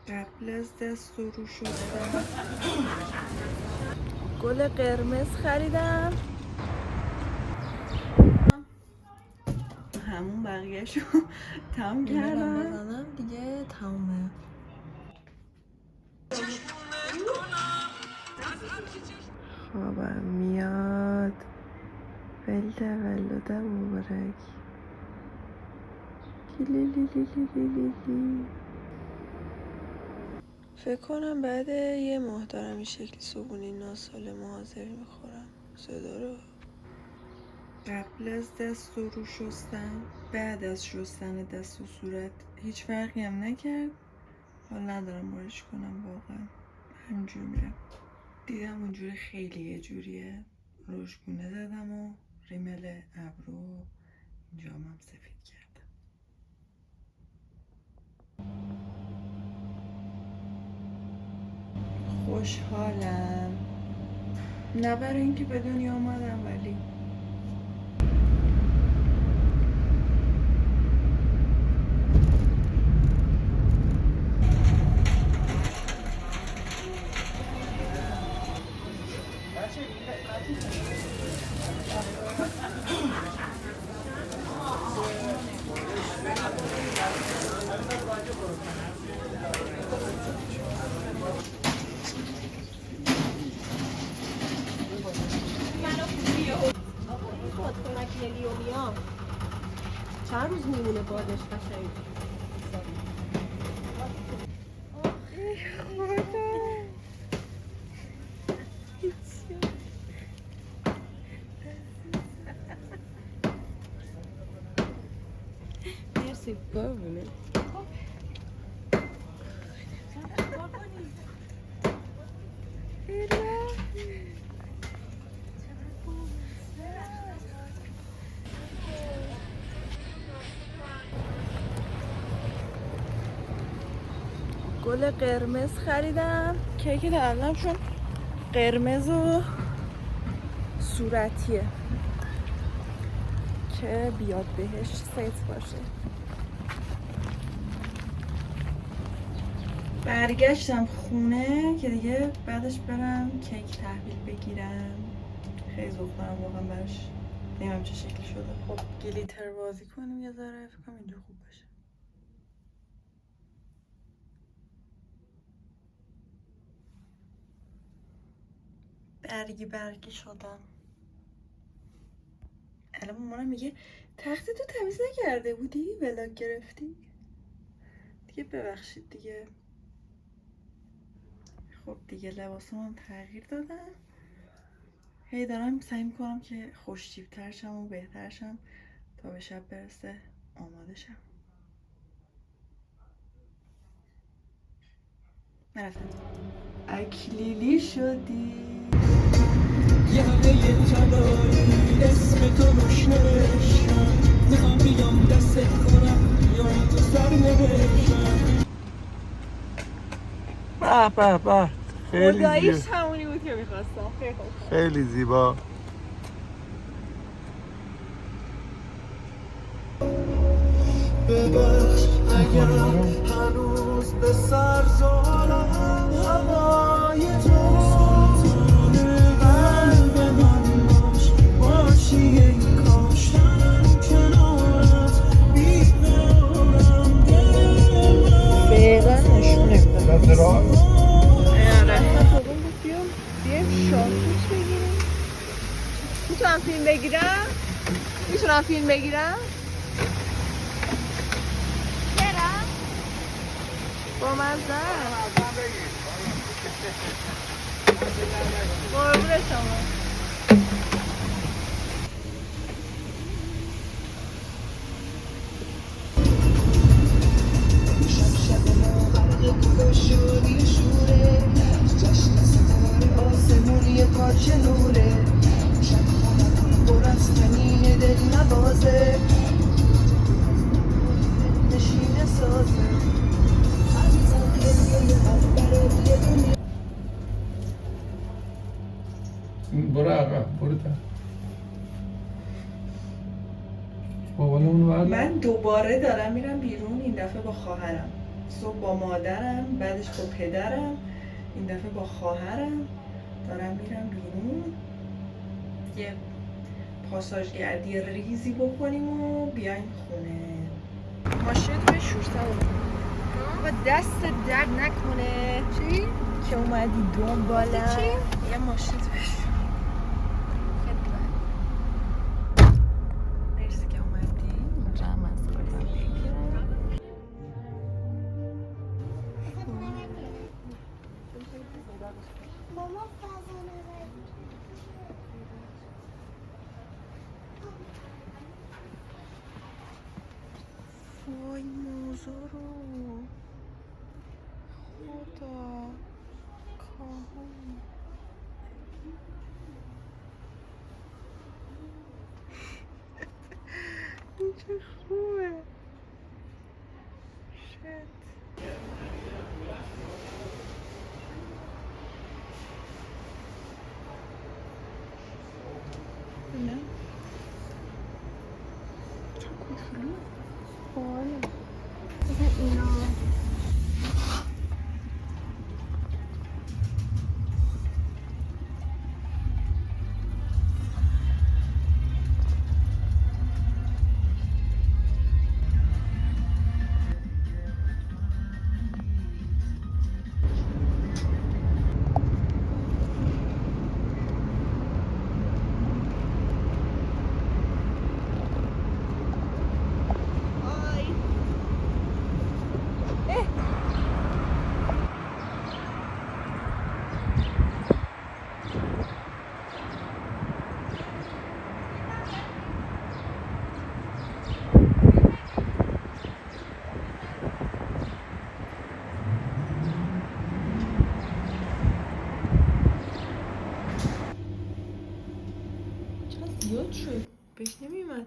قبل از دست رو شستن گل قرمز خریدم. همون بقیهشو تمام کردم بزنم دیگه تمومه. خوابم میاد. ولد مبارک. فکر کنم بعد یه ماه دارم این شکلی صبحونه ناسالم و حاضری میخورم. صدا رو قبل از دست رو شستن، بعد از شستن دست و صورت هیچ فرقی هم نکرد. حال ندارم بارش کنم واقعا. همینجور میرم. دیدم اونجوری خیلی یه جوریه. روشگونه زدم و ریمل ابرو اینجام سفید کردم. خوشحالم، نه برای اینکه به دنیا آمدم ولی چند روز میمونه بادش قشنگ؟ مرسی. بابونه گل قرمز خریدم. کیک تولدم چون قرمز و صورتیه که بیاد بهش ست باشه. برگشتم خونه که دیگه بعدش برم کیک تحویل بگیرم. خیلی ذوق دارم واقعا براش. نمیدونم چه شکلی شده. خب گلیتر بازی کنیم یه ذره. فکر کنم اینجا خوب باشه. برگی شدم. الان مامانم میگه تخت تو تمیز نکرده بودی؟ ولاگ گرفتی؟ دیگه ببخشید دیگه. خب دیگه لباسم هم تغییر دادم. هی دارم سعی میکنم که خوش‌تیپ‌تر شم و بهتر شم تا به شب برسه آماده شم. نرفتم. اکلیلی شدی. یه طلایی اسم تو روش نوشتم، میخوام بیام دستت کنم بیام تو سر نوشتم. به خیلی خداییش زیبا، همونی بود که میخواستم. خیلی خوب. خیلی زیبا. ببخش اگر هنوز به سر زارم هوای تو سلطان قلب من باش، باشی ای کاشتن کنارت بیقرارم دل من فعلا نشونه میدم. اصلا بابام گفت بیایم شاکوش بگیریم. میتونم فیلم بگیرم؟ میتونم فیلم بگیرم؟ چرا؟ با مزه. قربون شما. شوری شوره جشن ستاره آسمونی پاک نوره شب خونمون پر از تنین دل نوازه نشین سازه عزیزم هدیه اول یه دنیا. برو عقب برو تا بابالمون من دوباره دارم میرم بیرون این دفعه با خواهرم. صبح با مادرم، بعدش با پدرم، این دفعه با خواهرم دارم میرم بیرون یه پاساژگردی ریزی بکنیم و بیایم خونه. ماشینتو بشور سمون با دست درد نکنه. چی؟ که اومدی دنبالم. چی؟ یه ماشینتو بشور. مرسی که اومدی. مجرم از خودم بگیرم. ماما فضانه وای موزا رو خدا کاهون این چه خوبه. شت نه چه کوچولو باله. اینا چرا زیاد شد؟ بهش نمیومد.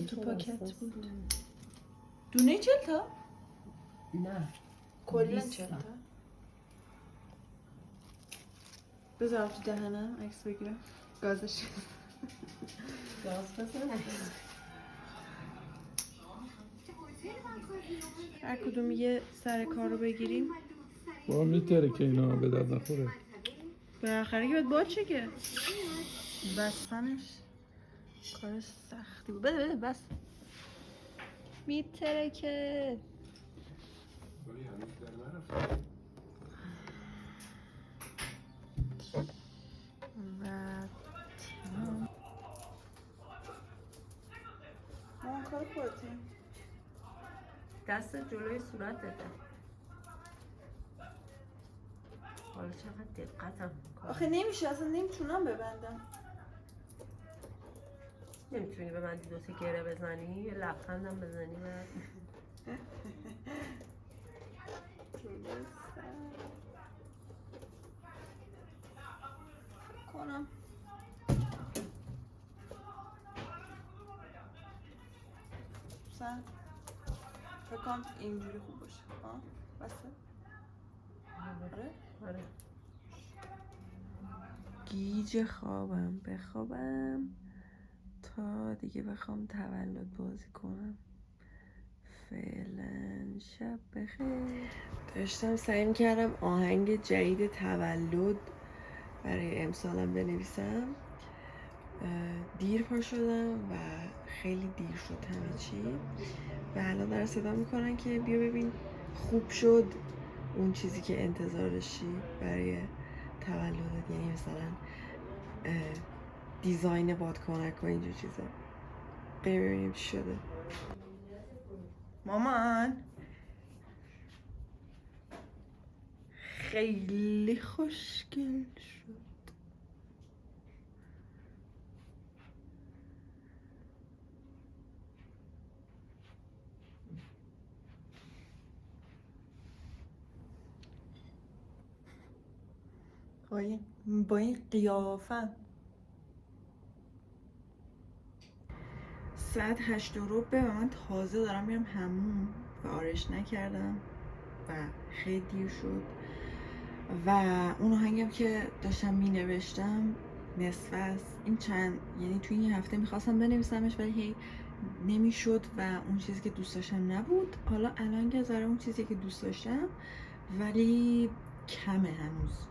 تو پاکت بود. دونه 40 تا؟ نه کلا 20 40 تا. تا. بذارم تو دهنم عکس بگیرم. گازش گاز بزن. هر کدوم یه سر کار رو بگیریم. با میتره که اینا به درد نخوره. بالاخره که باید باشه که بستنش کار سختی بود. بده بس میتره که و ما کار خودتیم. دست جلوی صورت بده. حالا چقدر دقتم می‌کنی. آخه نمیشه اصلا نمیتونم ببندم. نمیتونی به من دو تا گره بزنی یه لبخندم بزنی بعد کنم سن فکر کنم اینجوری خوب باشه. ها بسه. آره آره گیج خوابم بخوابم تا دیگه بخوام تولد بازی کنم. فعلا شب بخیر. داشتم سعی میکردم آهنگ جدید تولد برای امسالم بنویسم. دیر پا شدم و خیلی دیر شد همه چی و الان دارن صدا میکنن که بیا ببین خوب شد اون چیزی که انتظار داشتی برای تولدت، یعنی مثلا دیزاین بادکنک و اینجور چیزا. ببینیم چی شده. مامان خیلی خوشگل شد. با این قیافم. ساعت 8:15 و من تازه دارم میرم حموم و آرش نکردم و خیلی دیر شد و اون آهنگم که داشتم می نوشتم نصف است. این چند یعنی توی این هفته میخواستم بنویسمش ولی هی نمیشد و اون چیزی که دوست داشتم نبود. حالا الان که ذره اون چیزی که دوست داشتم ولی کمه هنوز.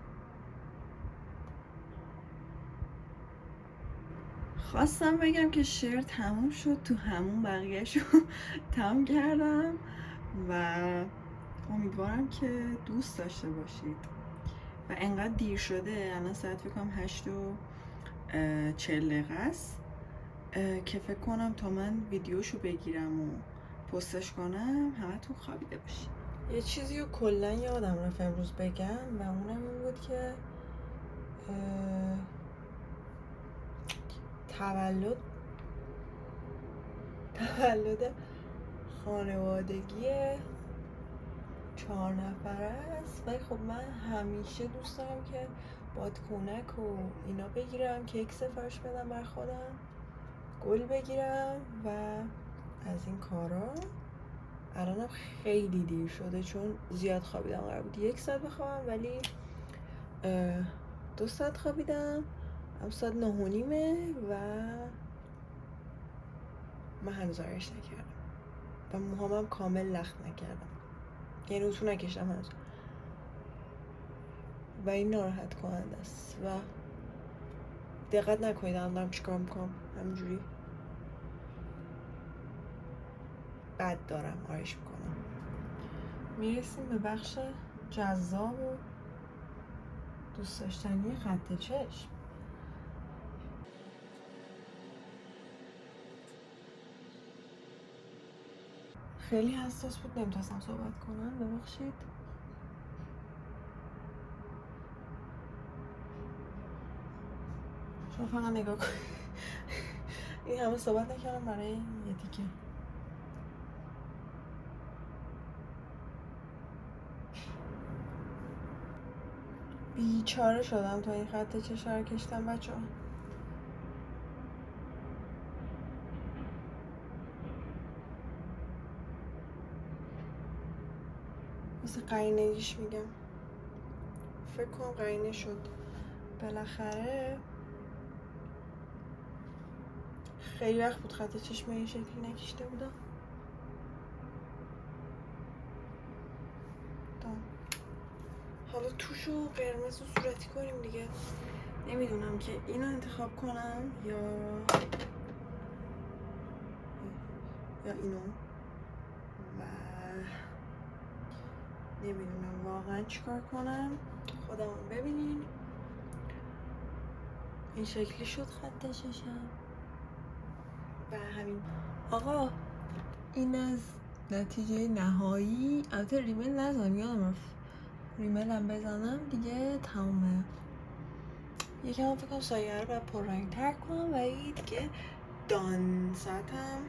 خواستم بگم که شعر تموم شد، تو همون بقیهشو تموم کردم و امیدوارم که دوست داشته باشید. و انقدر دیر شده، الان ساعت فکر کنم 8:40 است که فکر کنم تا من ویدیوشو بگیرم و پستش کنم همتون خوابیده باشید. یه چیزی رو کلا یادم رفت امروز بگم و اونم این بود که تولد خانوادگی 4 نفره است. ولی خب من همیشه دوست دارم که بادکنک و اینا بگیرم، کیک سفارش بدم بر خودم، گل بگیرم و از این کارا. الانم خیلی دیر شده چون زیاد خوابیدم. قرار بود 1 ساعت بخوابم ولی 2 ساعت خوابیدم. هم ساعت 9:30 و من هنوز آرایش نکردم و موهامم کامل لخت نکردم، یعنی اتو نکشتم هنوز و این ناراحت کننده است. و دقت نکنید الان دارم چیکار میکنم، همینجوری بد دارم آرایش میکنم. میرسیم به بخش جذاب و دوست داشتنی خط چشم. خیلی حساس بود، نمیتونستم صحبت کنم، ببخشید. شما فقط نگاه کنید. این همه صحبت نکردم برای یه تیکه. بیچاره شدم تا این خط چشم رو کشتم بچه‌ها. مثل قرینگیش میگم، فکر کنم قرینه شد بالاخره. خیلی وقت بود خط چشم این شکلی نکشته بودم. حالا توشو قرمز و صورتی کنیم دیگه. نمیدونم که اینو انتخاب کنم یا اینو و نمیدونم واقعا چیکار کنم. خودمون ببینین. این شکلی شد خط چشم و همین. آقا این از نتیجه نهایی. البته ریمل نزنم، یادم رفت ریملم بزنم دیگه تمومه. یکم هم فکر کنم سایه رو باید پررنگ تر کنم و این دیگه دان. ساعتم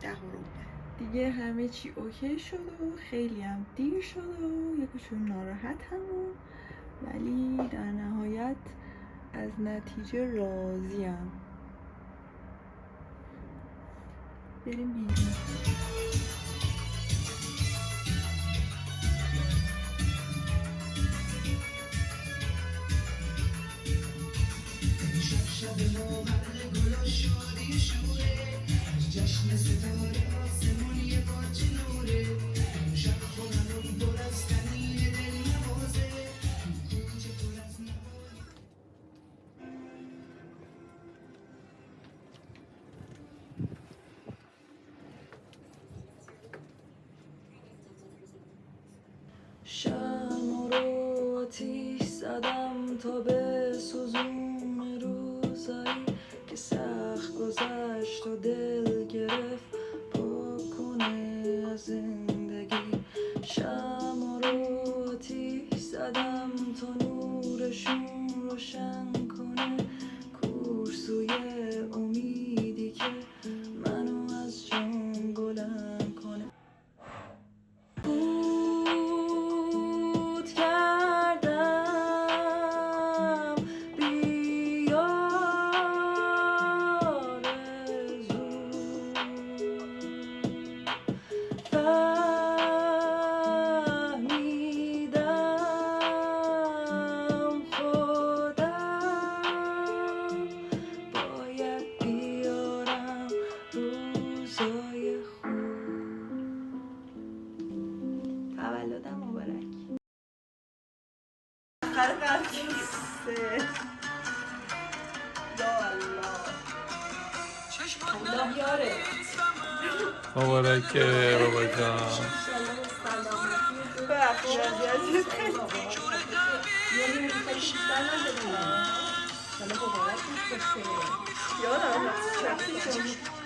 10 دیگه همه چی اوکی شد و خیلی هم دیر شد و یکیشون ناراحت همون، ولی در نهایت از نتیجه راضیم. بریم بیرون. شمع رو آتیش زدم تا به سوزون روزایی که سخت گذشت و دل گرفت پاک کنه از زندگی. شمع رو آتیش زدم تا نورشون روشن کنه کورسوی امیدی که منو از جان بلند کنه. قرقر کیسه یا الله الله یاره مبارکه بابا جان. انشالله سلامتی ببخشید اذیتت کردم. یه دونه بیشتر نداریم حالا مبارک باشه یادم رفت شخصی شد.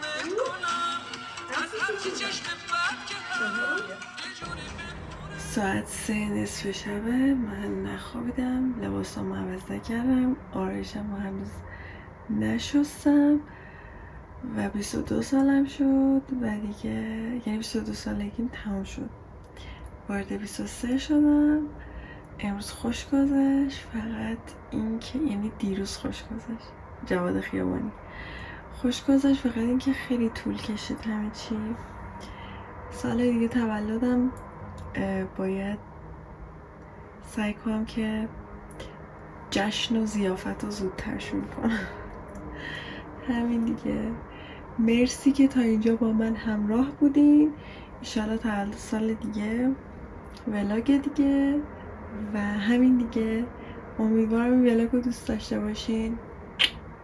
ساعت 3 نصف شبه. من نخوابیدم، لباسامو عوض نکردم، آرایشم هنوز نشستم و 22 سالم شد و دیگه یعنی 22 سالگیم تمام شد. وارد 23 شدم. امروز خوش گذشت، فقط این که یعنی دیروز خوش گذشت. جواد خیابانی خوش گذشت، فقط این که خیلی طول کشید همه چی. سال دیگه تولدم، باید سعی کنم که جشن و ضیافت رو زودتر شروع کنم. همین دیگه. مرسی که تا اینجا با من همراه بودین. انشالله تولد سال دیگه ولاگ دیگه و همین دیگه. امیدوارم این ولاگ رو دوست داشته باشین،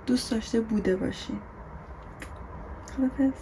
دوست داشته بوده باشین. خدافظ.